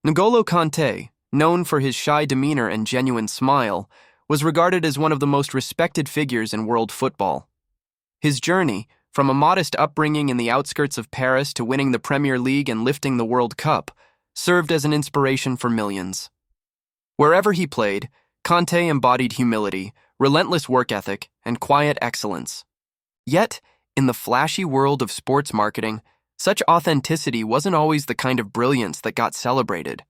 N'Golo Kanté, known for his shy demeanor and genuine smile, was regarded as one of the most respected figures in world football. His journey, from a modest upbringing in the outskirts of Paris to winning the Premier League and lifting the World Cup, served as an inspiration for millions. Wherever he played, Kanté embodied humility, relentless work ethic, and quiet excellence. Yet, in the flashy world of sports marketing, such authenticity wasn't always the kind of brilliance that got celebrated.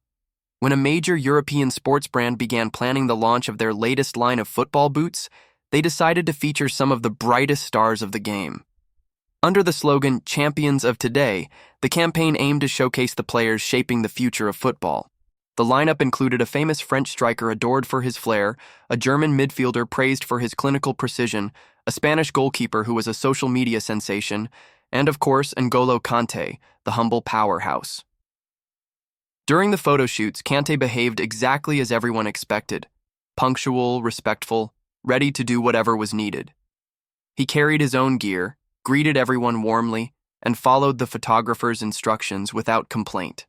When a major European sports brand began planning the launch of their latest line of football boots, they decided to feature some of the brightest stars of the game. Under the slogan, "Champions of Today," the campaign aimed to showcase the players shaping the future of football. The lineup included a famous French striker adored for his flair, a German midfielder praised for his clinical precision, a Spanish goalkeeper who was a social media sensation, and of course, N'Golo Kanté, the humble powerhouse. During the photo shoots, Kanté behaved exactly as everyone expected: punctual, respectful, ready to do whatever was needed. He carried his own gear, greeted everyone warmly, and followed the photographer's instructions without complaint.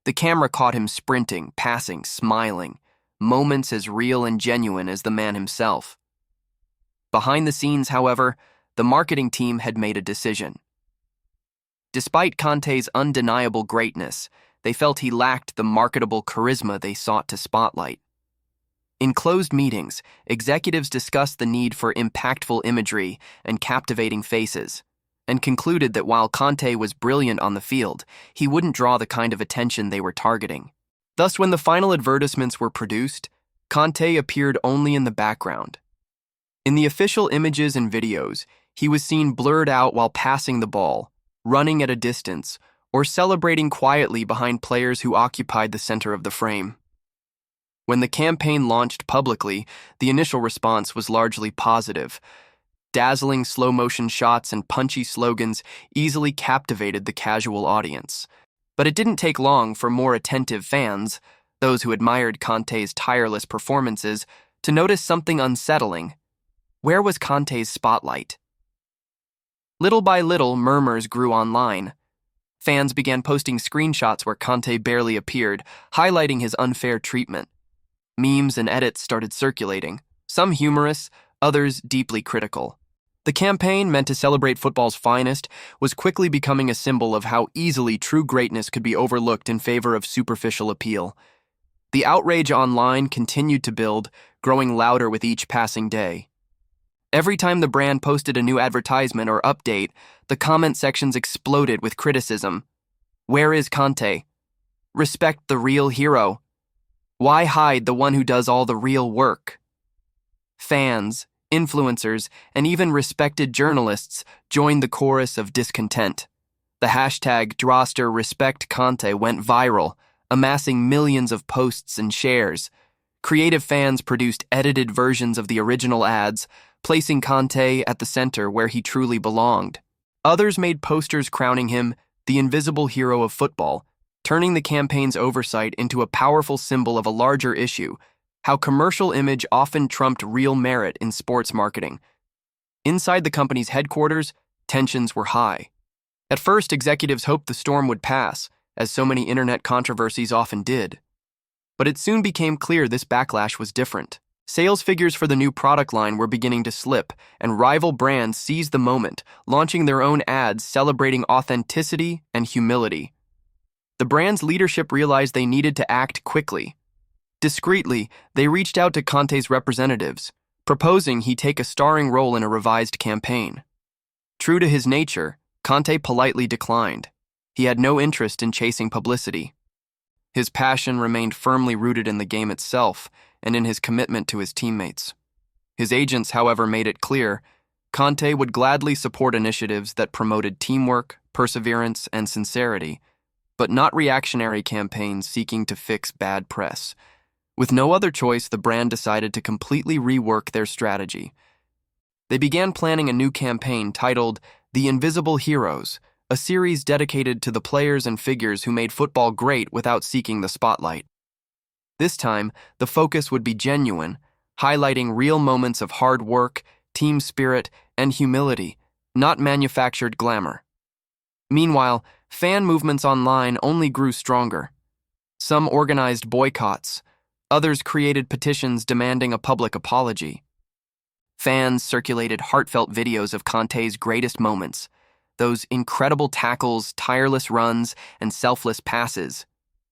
The camera caught him sprinting, passing, smiling, moments as real and genuine as the man himself. Behind the scenes, however, the marketing team had made a decision. Despite Kanté's undeniable greatness, they felt he lacked the marketable charisma they sought to spotlight. In closed meetings, executives discussed the need for impactful imagery and captivating faces, and concluded that while Kanté was brilliant on the field, he wouldn't draw the kind of attention they were targeting. Thus, when the final advertisements were produced, Kanté appeared only in the background. In the official images and videos, he was seen blurred out while passing the ball, running at a distance, or celebrating quietly behind players who occupied the center of the frame. When the campaign launched publicly, the initial response was largely positive. Dazzling slow-motion shots and punchy slogans easily captivated the casual audience. But it didn't take long for more attentive fans, those who admired Kanté's tireless performances, to notice something unsettling. Where was Kanté's spotlight? Little by little, murmurs grew online. Fans began posting screenshots where Kanté barely appeared, highlighting his unfair treatment. Memes and edits started circulating, some humorous, others deeply critical. The campaign, meant to celebrate football's finest, was quickly becoming a symbol of how easily true greatness could be overlooked in favor of superficial appeal. The outrage online continued to build, growing louder with each passing day. Every time the brand posted a new advertisement or update, the comment sections exploded with criticism. Where is Kanté? Respect the real hero. Why hide the one who does all the real work? Fans, influencers, and even respected journalists joined the chorus of discontent. The hashtag #DrosterRespectKanté went viral, amassing millions of posts and shares. Creative fans produced edited versions of the original ads, placing Kanté at the center where he truly belonged. Others made posters crowning him the invisible hero of football, turning the campaign's oversight into a powerful symbol of a larger issue: how commercial image often trumped real merit in sports marketing. Inside the company's headquarters, tensions were high. At first, executives hoped the storm would pass, as so many internet controversies often did. But it soon became clear this backlash was different. Sales figures for the new product line were beginning to slip, and rival brands seized the moment, launching their own ads celebrating authenticity and humility. The brand's leadership realized they needed to act quickly. Discreetly, they reached out to Kanté's representatives, proposing he take a starring role in a revised campaign. True to his nature, Kanté politely declined. He had no interest in chasing publicity. His passion remained firmly rooted in the game itself and in his commitment to his teammates. His agents, however, made it clear Kanté would gladly support initiatives that promoted teamwork, perseverance, and sincerity, but not reactionary campaigns seeking to fix bad press. With no other choice, the brand decided to completely rework their strategy. They began planning a new campaign titled The Invisible Heroes, a series dedicated to the players and figures who made football great without seeking the spotlight. This time, the focus would be genuine, highlighting real moments of hard work, team spirit, and humility, not manufactured glamour. Meanwhile, fan movements online only grew stronger. Some organized boycotts. Others created petitions demanding a public apology. Fans circulated heartfelt videos of Kanté's greatest moments, those incredible tackles, tireless runs, and selfless passes,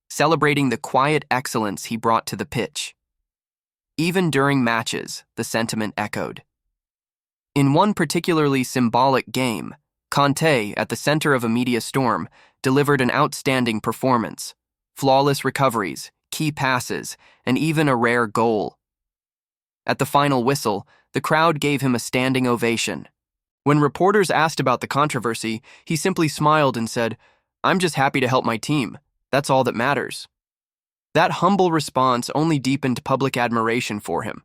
celebrating the quiet excellence he brought to the pitch. Even during matches, the sentiment echoed. In one particularly symbolic game, Kanté, at the center of a media storm, delivered an outstanding performance. Flawless recoveries, key passes, and even a rare goal. At the final whistle, the crowd gave him a standing ovation. When reporters asked about the controversy, he simply smiled and said, "I'm just happy to help my team. That's all that matters." That humble response only deepened public admiration for him.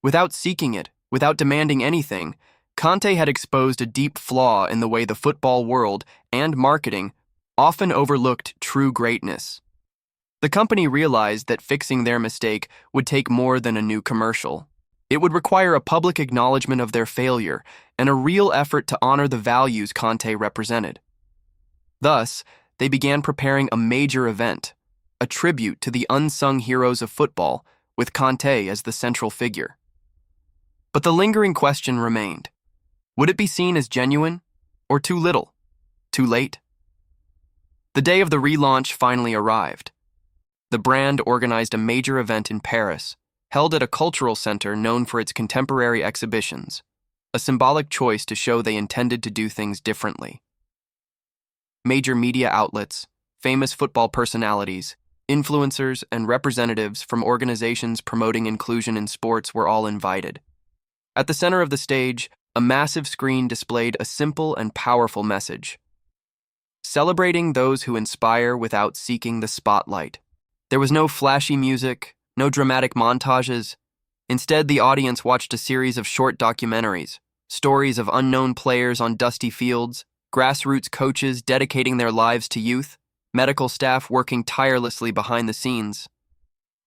Without seeking it, without demanding anything, Kanté had exposed a deep flaw in the way the football world and marketing often overlooked true greatness. The company realized that fixing their mistake would take more than a new commercial. It would require a public acknowledgement of their failure and a real effort to honor the values Kanté represented. Thus, they began preparing a major event, a tribute to the unsung heroes of football, with Kanté as the central figure. But the lingering question remained. Would it be seen as genuine, or too little, too late? The day of the relaunch finally arrived. The brand organized a major event in Paris, held at a cultural center known for its contemporary exhibitions, a symbolic choice to show they intended to do things differently. Major media outlets, famous football personalities, influencers, and representatives from organizations promoting inclusion in sports were all invited. At the center of the stage, a massive screen displayed a simple and powerful message. Celebrating those who inspire without seeking the spotlight. There was no flashy music, no dramatic montages. Instead, the audience watched a series of short documentaries, stories of unknown players on dusty fields, grassroots coaches dedicating their lives to youth, medical staff working tirelessly behind the scenes.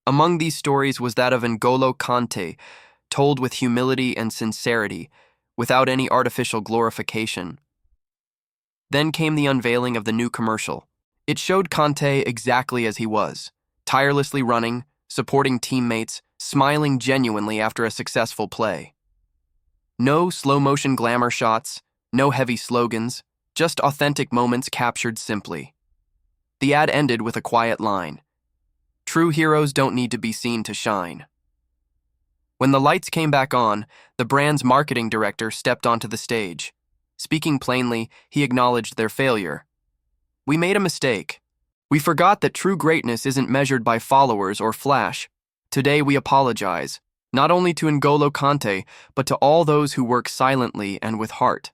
Among these stories was that of N'Golo Kanté, told with humility and sincerity, without any artificial glorification. Then came the unveiling of the new commercial. It showed Kanté exactly as he was, tirelessly running, supporting teammates, smiling genuinely after a successful play. No slow-motion glamour shots, no heavy slogans, just authentic moments captured simply. The ad ended with a quiet line. True heroes don't need to be seen to shine. When the lights came back on, the brand's marketing director stepped onto the stage. Speaking plainly, he acknowledged their failure. "We made a mistake. We forgot that true greatness isn't measured by followers or flash. Today we apologize, not only to N'Golo Kanté, but to all those who work silently and with heart."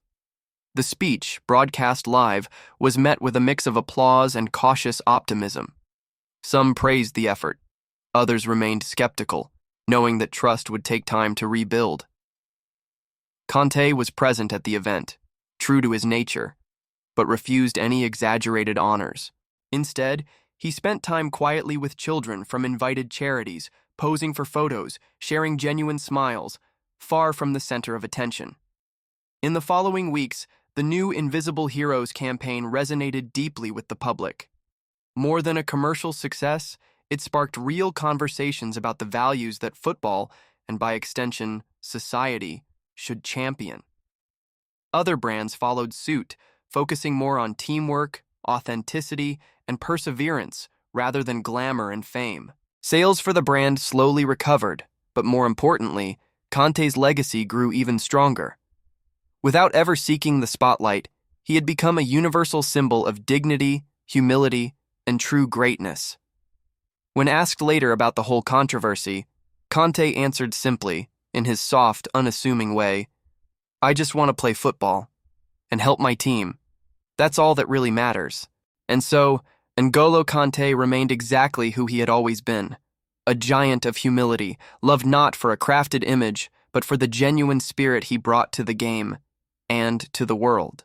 The speech, broadcast live, was met with a mix of applause and cautious optimism. Some praised the effort. Others remained skeptical, knowing that trust would take time to rebuild. Kanté was present at the event, true to his nature, but refused any exaggerated honors. Instead, he spent time quietly with children from invited charities, posing for photos, sharing genuine smiles, far from the center of attention. In the following weeks, the new Invisible Heroes campaign resonated deeply with the public. More than a commercial success, it sparked real conversations about the values that football, and by extension, society, should champion. Other brands followed suit, focusing more on teamwork, authenticity, and perseverance rather than glamour and fame. Sales for the brand slowly recovered, but more importantly, Kanté's legacy grew even stronger. Without ever seeking the spotlight, he had become a universal symbol of dignity, humility, and true greatness. When asked later about the whole controversy, Kanté answered simply, in his soft, unassuming way, "I just want to play football and help my team. That's all that really matters." And so, N'Golo Kanté remained exactly who he had always been, a giant of humility, loved not for a crafted image, but for the genuine spirit he brought to the game and to the world.